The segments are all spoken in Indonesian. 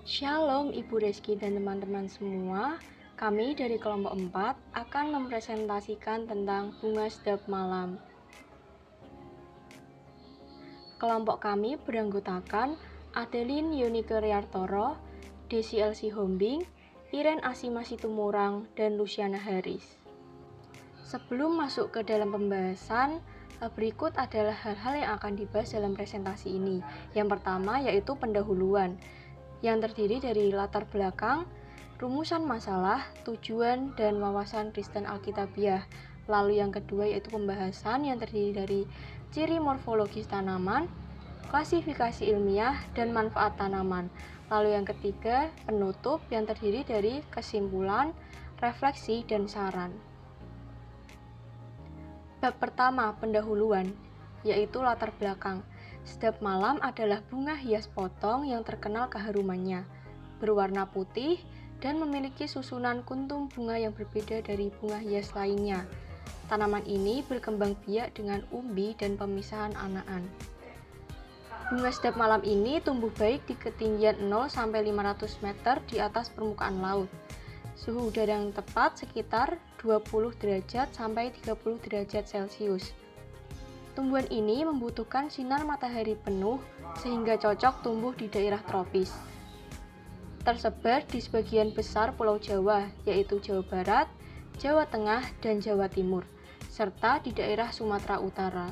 Shalom Ibu Reski dan teman-teman semua. Kami dari kelompok 4 akan mempresentasikan tentang bunga sedap malam. Kelompok kami beranggotakan Adeline Yunike Riartoro, Desi Elsie Hombing, Iren Asima Situmorang, dan Luciana Haris. Sebelum masuk ke dalam pembahasan, berikut adalah hal-hal yang akan dibahas dalam presentasi ini. Yang pertama yaitu pendahuluan, yang terdiri dari latar belakang, rumusan masalah, tujuan, dan wawasan Kristen Alkitabiah. Lalu yang kedua yaitu pembahasan yang terdiri dari ciri morfologis tanaman, klasifikasi ilmiah, dan manfaat tanaman. Lalu yang ketiga, penutup yang terdiri dari kesimpulan, refleksi, dan saran. Bab pertama, pendahuluan, yaitu latar belakang. Sedap malam adalah bunga hias potong yang terkenal keharumannya, berwarna putih dan memiliki susunan kuntum bunga yang berbeda dari bunga hias lainnya. Tanaman ini berkembang biak dengan umbi dan pemisahan anakan. Bunga sedap malam ini tumbuh baik di ketinggian 0-500 meter di atas permukaan laut. Suhu udara yang tepat sekitar 20 derajat sampai 30 derajat Celcius. Tumbuhan ini membutuhkan sinar matahari penuh sehingga cocok tumbuh di daerah tropis. Tersebar di sebagian besar Pulau Jawa, yaitu Jawa Barat, Jawa Tengah, dan Jawa Timur, serta di daerah Sumatera Utara.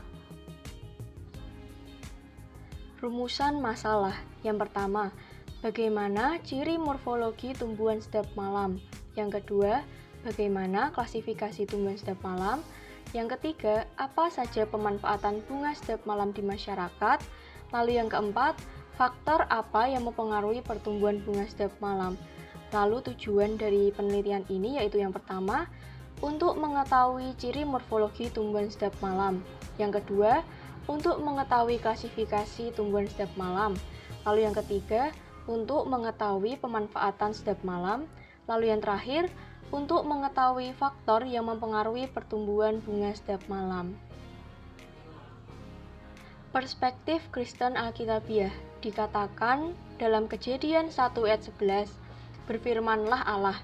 Rumusan masalah. Yang pertama, bagaimana ciri morfologi tumbuhan sedap malam? Yang kedua, bagaimana klasifikasi tumbuhan sedap malam? Yang ketiga, apa saja pemanfaatan bunga sedap malam di masyarakat? Lalu yang keempat, faktor apa yang mempengaruhi pertumbuhan bunga sedap malam? Lalu tujuan dari penelitian ini yaitu yang pertama, untuk mengetahui ciri morfologi tumbuhan sedap malam. Yang kedua, untuk mengetahui klasifikasi tumbuhan sedap malam. Lalu yang ketiga, untuk mengetahui pemanfaatan sedap malam. Lalu yang terakhir, untuk mengetahui faktor yang mempengaruhi pertumbuhan bunga sedap malam. Perspektif Kristen Alkitabiah dikatakan dalam Kejadian 1 ayat 11, berfirmanlah Allah,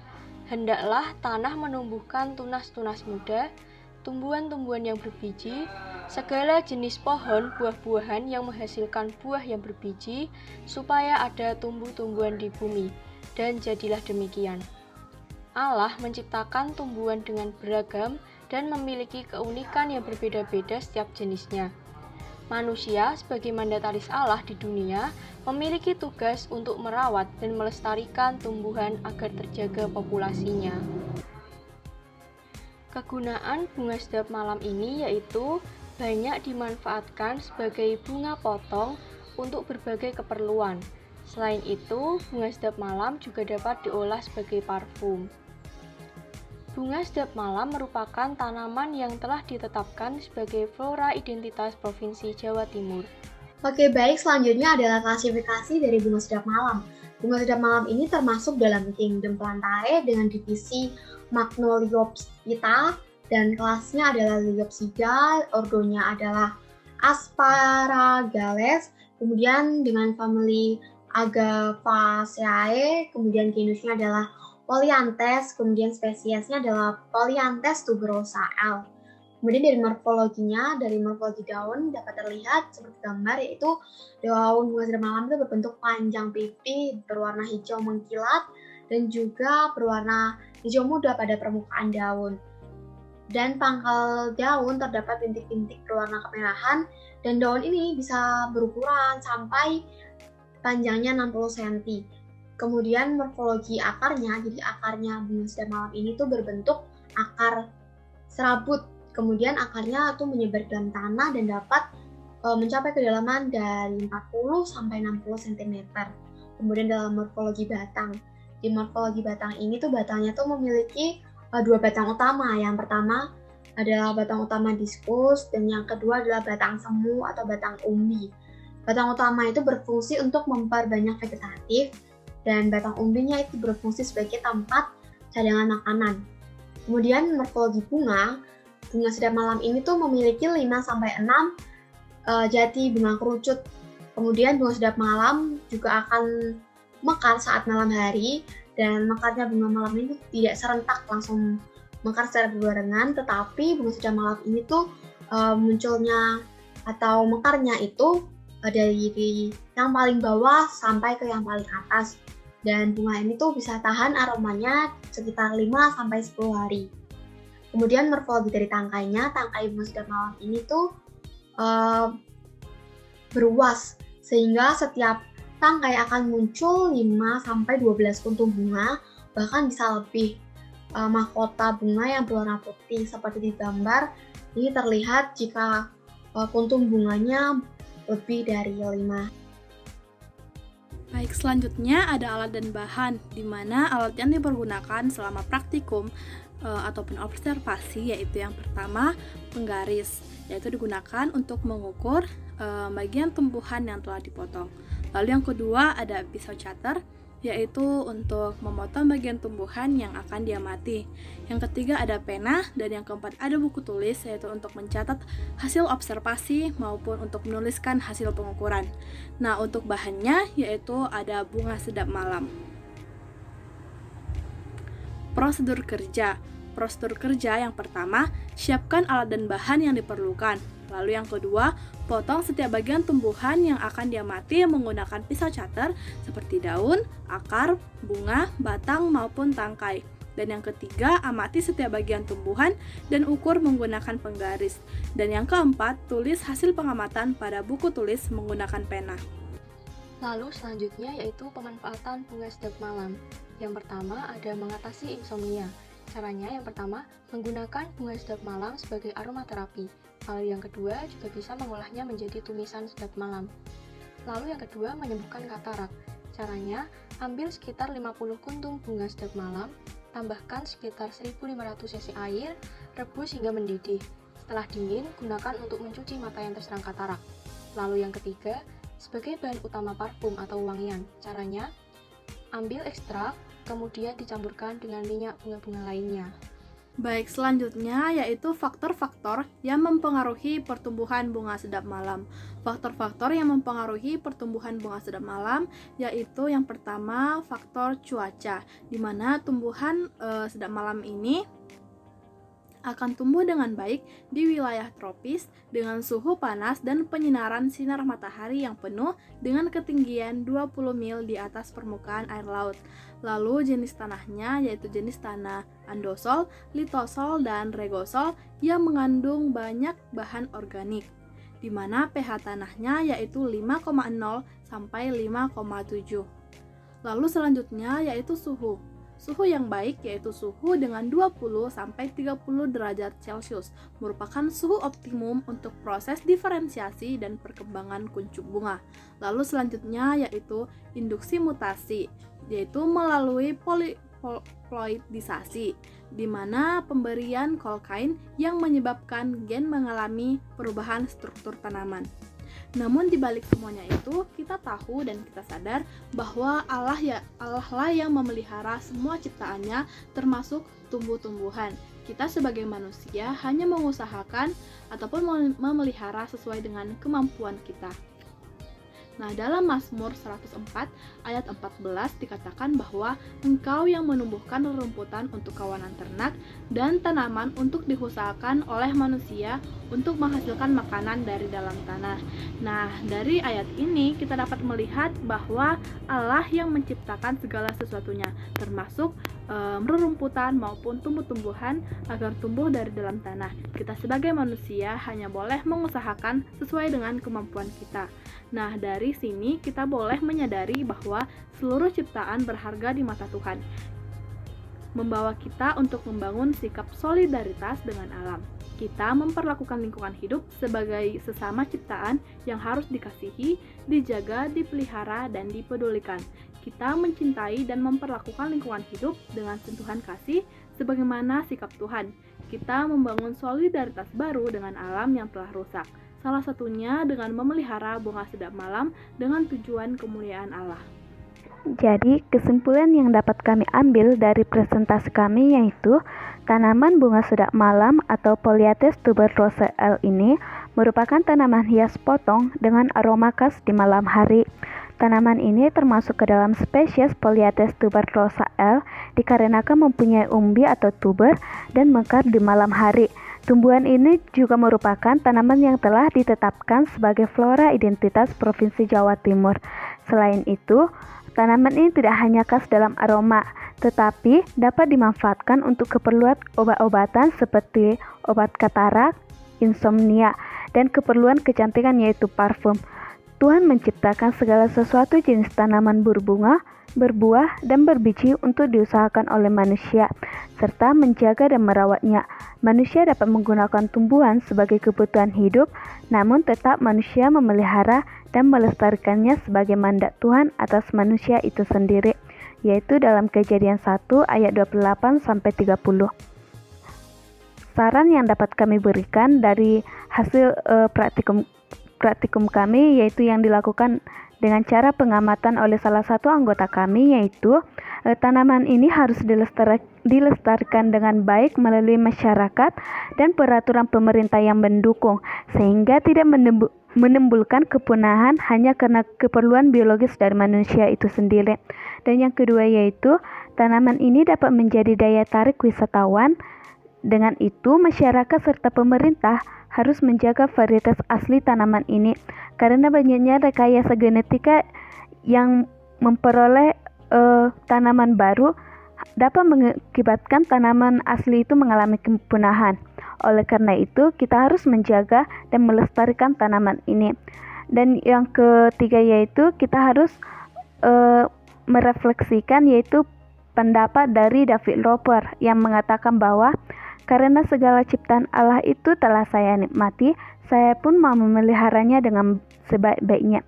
hendaklah tanah menumbuhkan tunas-tunas muda, tumbuhan-tumbuhan yang berbiji, segala jenis pohon buah-buahan yang menghasilkan buah yang berbiji, supaya ada tumbuh-tumbuhan di bumi. Dan jadilah demikian. Allah menciptakan tumbuhan dengan beragam dan memiliki keunikan yang berbeda-beda setiap jenisnya. Manusia sebagai mandataris Allah di dunia memiliki tugas untuk merawat dan melestarikan tumbuhan agar terjaga populasinya. Kegunaan bunga sedap malam ini yaitu banyak dimanfaatkan sebagai bunga potong untuk berbagai keperluan. Selain itu, bunga sedap malam juga dapat diolah sebagai parfum. Bunga sedap malam merupakan tanaman yang telah ditetapkan sebagai flora identitas Provinsi Jawa Timur. Oke, baik, selanjutnya adalah klasifikasi dari bunga sedap malam. Bunga sedap malam ini termasuk dalam kingdom Plantae dengan divisi Magnoliopsida dan kelasnya adalah Liopsida, ordonya adalah Asparagales, kemudian dengan family Agafaceae, kemudian genusnya adalah Polyanthus, kemudian spesiesnya adalah Polyanthus tuberosa L. Kemudian dari morfologi daun dapat terlihat seperti gambar, yaitu daun bunga sedap malam itu berbentuk panjang pipih, berwarna hijau mengkilat, dan juga berwarna hijau muda pada permukaan daun. Dan pangkal daun terdapat bintik-bintik berwarna kemerahan, dan daun ini bisa berukuran sampai panjangnya 60 cm. Kemudian morfologi akarnya, jadi akarnya bunga sedap malam ini tuh berbentuk akar serabut. Kemudian akarnya tuh menyebar dalam tanah dan dapat mencapai kedalaman dari 40 sampai 60 cm. Kemudian dalam morfologi batang. Di morfologi batang ini tuh batangnya tuh memiliki dua batang utama. Yang pertama adalah batang utama diskus dan yang kedua adalah batang semu atau batang umbi. Batang utama itu berfungsi untuk memperbanyak vegetatif dan batang umbinya itu berfungsi sebagai tempat cadangan makanan. Kemudian morfologi bunga sedap malam ini tuh memiliki 5-6 jati bunga kerucut. Kemudian bunga sedap malam juga akan mekar saat malam hari, dan mekarnya bunga malam ini tidak serentak langsung mekar secara berbarengan, tetapi bunga sedap malam ini tuh munculnya atau mekarnya itu dari yang paling bawah sampai ke yang paling atas. Dan bunga ini tuh bisa tahan aromanya sekitar 5-10 hari. Kemudian morfologi dari tangkainya, tangkai bunga sedap malam ini tuh beruas, sehingga setiap tangkai akan muncul 5-12 kuntum bunga, bahkan bisa lebih. Mahkota bunga yang berwarna putih seperti di gambar ini terlihat jika kuntum bunganya lebih dari 5. Baik, selanjutnya ada alat dan bahan, di mana alat yang dipergunakan selama praktikum ataupun observasi, yaitu yang pertama penggaris, yaitu digunakan untuk mengukur bagian tumbuhan yang telah dipotong. Lalu yang kedua ada pisau cutter, yaitu untuk memotong bagian tumbuhan yang akan diamati. Yang ketiga ada pena, dan yang keempat ada buku tulis, yaitu untuk mencatat hasil observasi maupun untuk menuliskan hasil pengukuran. Nah, untuk bahannya yaitu ada bunga sedap malam. Prosedur kerja. Prosedur kerja yang pertama, siapkan alat dan bahan yang diperlukan. Lalu yang kedua, potong setiap bagian tumbuhan yang akan diamati menggunakan pisau cutter seperti daun, akar, bunga, batang maupun tangkai. Dan yang ketiga, amati setiap bagian tumbuhan dan ukur menggunakan penggaris. Dan yang keempat, tulis hasil pengamatan pada buku tulis menggunakan pena. Lalu selanjutnya yaitu pemanfaatan bunga sedap malam. Yang pertama ada mengatasi insomnia. Caranya yang pertama, menggunakan bunga sedap malam sebagai aromaterapi. Lalu yang kedua, juga bisa mengolahnya menjadi tumisan sedap malam. Lalu yang kedua, menyembuhkan katarak. Caranya, ambil sekitar 50 kuntum bunga sedap malam, tambahkan sekitar 1500 cc air, rebus hingga mendidih. Setelah dingin, gunakan untuk mencuci mata yang terserang katarak. Lalu yang ketiga, sebagai bahan utama parfum atau wangian. Caranya, ambil ekstrak, kemudian dicampurkan dengan minyak bunga-bunga lainnya. Baik, selanjutnya yaitu faktor-faktor yang mempengaruhi pertumbuhan bunga sedap malam. Faktor-faktor yang mempengaruhi pertumbuhan bunga sedap malam yaitu yang pertama faktor cuaca, di mana tumbuhan sedap malam ini akan tumbuh dengan baik di wilayah tropis dengan suhu panas dan penyinaran sinar matahari yang penuh dengan ketinggian 20 mil di atas permukaan air laut. Lalu jenis tanahnya yaitu jenis tanah andosol, litosol, dan regosol yang mengandung banyak bahan organik, di mana pH tanahnya yaitu 5,0 sampai 5,7. Lalu selanjutnya yaitu suhu. Suhu yang baik yaitu suhu dengan 20 sampai 30 derajat Celcius merupakan suhu optimum untuk proses diferensiasi dan perkembangan kuncup bunga. Lalu selanjutnya yaitu induksi mutasi, yaitu melalui ploidisasi, di mana pemberian kolkain yang menyebabkan gen mengalami perubahan struktur tanaman. Namun dibalik semuanya itu, kita tahu dan kita sadar bahwa Allah lah yang memelihara semua ciptaannya, termasuk tumbuh-tumbuhan. Kita sebagai manusia hanya mengusahakan ataupun memelihara sesuai dengan kemampuan kita. Nah, dalam Mazmur 104 ayat 14 dikatakan bahwa Engkau yang menumbuhkan rerumputan untuk kawanan ternak dan tanaman untuk diusahakan oleh manusia untuk menghasilkan makanan dari dalam tanah. Nah, dari ayat ini kita dapat melihat bahwa Allah yang menciptakan segala sesuatunya, termasuk rerumputan maupun tumbuh-tumbuhan agar tumbuh dari dalam tanah. Kita sebagai manusia hanya boleh mengusahakan sesuai dengan kemampuan kita. Nah, dari sini kita boleh menyadari bahwa seluruh ciptaan berharga di mata Tuhan, membawa kita untuk membangun sikap solidaritas dengan alam. Kita memperlakukan lingkungan hidup sebagai sesama ciptaan yang harus dikasihi, dijaga, dipelihara, dan dipedulikan. Kita mencintai dan memperlakukan lingkungan hidup dengan sentuhan kasih sebagaimana sikap Tuhan. Kita membangun solidaritas baru dengan alam yang telah rusak. Salah satunya dengan memelihara bunga sedap malam dengan tujuan kemuliaan Allah. Jadi, kesimpulan yang dapat kami ambil dari presentasi kami yaitu tanaman bunga sedap malam atau Polyanthes tuberosa L ini merupakan tanaman hias potong dengan aroma khas di malam hari. Tanaman ini termasuk ke dalam spesies Polyathes tuberosa L dikarenakan mempunyai umbi atau tuber dan mekar di malam hari. Tumbuhan ini juga merupakan tanaman yang telah ditetapkan sebagai flora identitas Provinsi Jawa Timur. Selain itu, tanaman ini tidak hanya khas dalam aroma, tetapi dapat dimanfaatkan untuk keperluan obat-obatan seperti obat katarak, insomnia, dan keperluan kecantikan yaitu parfum. Tuhan menciptakan segala sesuatu jenis tanaman berbunga, berbuah, dan berbiji untuk diusahakan oleh manusia, serta menjaga dan merawatnya. Manusia dapat menggunakan tumbuhan sebagai kebutuhan hidup, namun tetap manusia memelihara dan melestarikannya sebagai mandat Tuhan atas manusia itu sendiri, yaitu dalam Kejadian 1 ayat 28-30. Saran yang dapat kami berikan dari hasil praktikum kami, yaitu yang dilakukan dengan cara pengamatan oleh salah satu anggota kami, yaitu tanaman ini harus dilestarikan dengan baik melalui masyarakat dan peraturan pemerintah yang mendukung, sehingga tidak menimbulkan kepunahan hanya karena keperluan biologis dari manusia itu sendiri. Dan yang kedua yaitu tanaman ini dapat menjadi daya tarik wisatawan. Dengan itu, masyarakat serta pemerintah harus menjaga varietas asli tanaman ini, karena banyaknya rekayasa genetika yang memperoleh tanaman baru dapat mengakibatkan tanaman asli itu mengalami kepunahan. Oleh karena itu, kita harus menjaga dan melestarikan tanaman ini. Dan yang ketiga yaitu kita harus merefleksikan yaitu pendapat dari David Roper yang mengatakan bahwa karena segala ciptaan Allah itu telah saya nikmati, saya pun mau memeliharanya dengan sebaik-baiknya.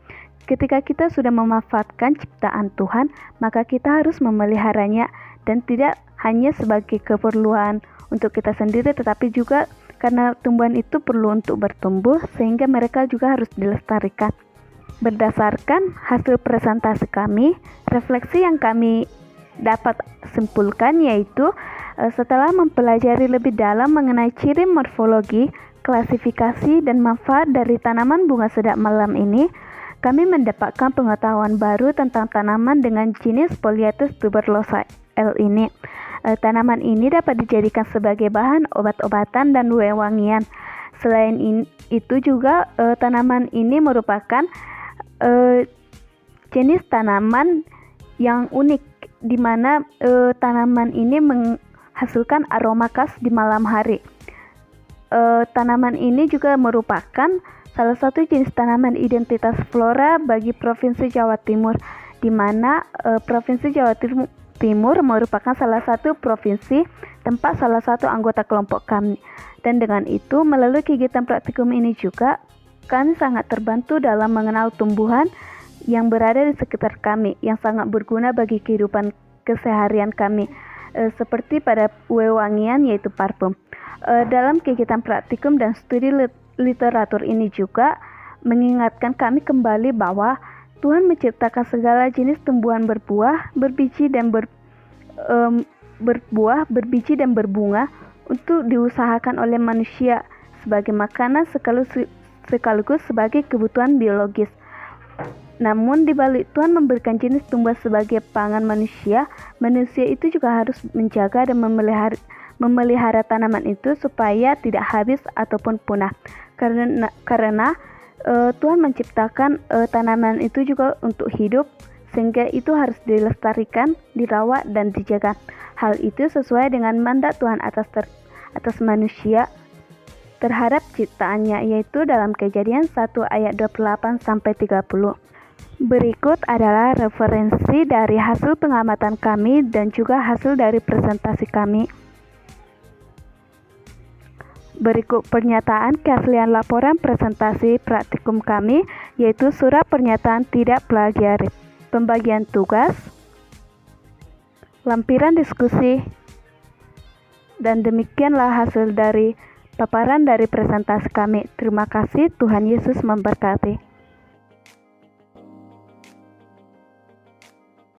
Ketika kita sudah memanfaatkan ciptaan Tuhan, maka kita harus memeliharanya, dan tidak hanya sebagai keperluan untuk kita sendiri, tetapi juga karena tumbuhan itu perlu untuk bertumbuh, sehingga mereka juga harus dilestarikan. Berdasarkan hasil presentasi kami, refleksi yang kami dapat simpulkan yaitu setelah mempelajari lebih dalam mengenai ciri morfologi, klasifikasi, dan manfaat dari tanaman bunga sedap malam ini, kami mendapatkan pengetahuan baru tentang tanaman dengan jenis Polyathes tuberosa L ini. Tanaman ini dapat dijadikan sebagai bahan obat-obatan dan wewangian. Selain itu juga tanaman ini merupakan jenis tanaman yang unik, di mana tanaman ini menghasilkan aroma khas di malam hari. Tanaman ini juga merupakan salah satu jenis tanaman identitas flora bagi Provinsi Jawa Timur, di mana Provinsi Jawa Timur merupakan salah satu provinsi tempat salah satu anggota kelompok kami. Dan dengan itu, melalui kegiatan praktikum ini juga, kami sangat terbantu dalam mengenal tumbuhan yang berada di sekitar kami, yang sangat berguna bagi kehidupan keseharian kami, seperti pada wewangian yaitu parfum. Dalam kegiatan praktikum dan studi literatur ini juga mengingatkan kami kembali bahwa Tuhan menciptakan segala jenis tumbuhan berbuah, berbiji dan berbunga untuk diusahakan oleh manusia sebagai makanan sekaligus sebagai kebutuhan biologis. Namun di balik Tuhan memberikan jenis tumbuhan sebagai pangan manusia itu juga harus menjaga dan memelihara tanaman itu supaya tidak habis ataupun punah. Karena Tuhan menciptakan tanaman itu juga untuk hidup, sehingga itu harus dilestarikan, dirawat, dan dijaga. Hal itu sesuai dengan mandat Tuhan atas manusia terhadap ciptaannya, yaitu dalam Kejadian 1 ayat 28-30. Berikut adalah referensi dari hasil pengamatan kami dan juga hasil dari presentasi kami. Berikut pernyataan keaslian laporan presentasi praktikum kami, yaitu surat pernyataan tidak plagiaris. Pembagian tugas, lampiran diskusi, dan demikianlah hasil dari paparan dari presentasi kami. Terima kasih, Tuhan Yesus memberkati.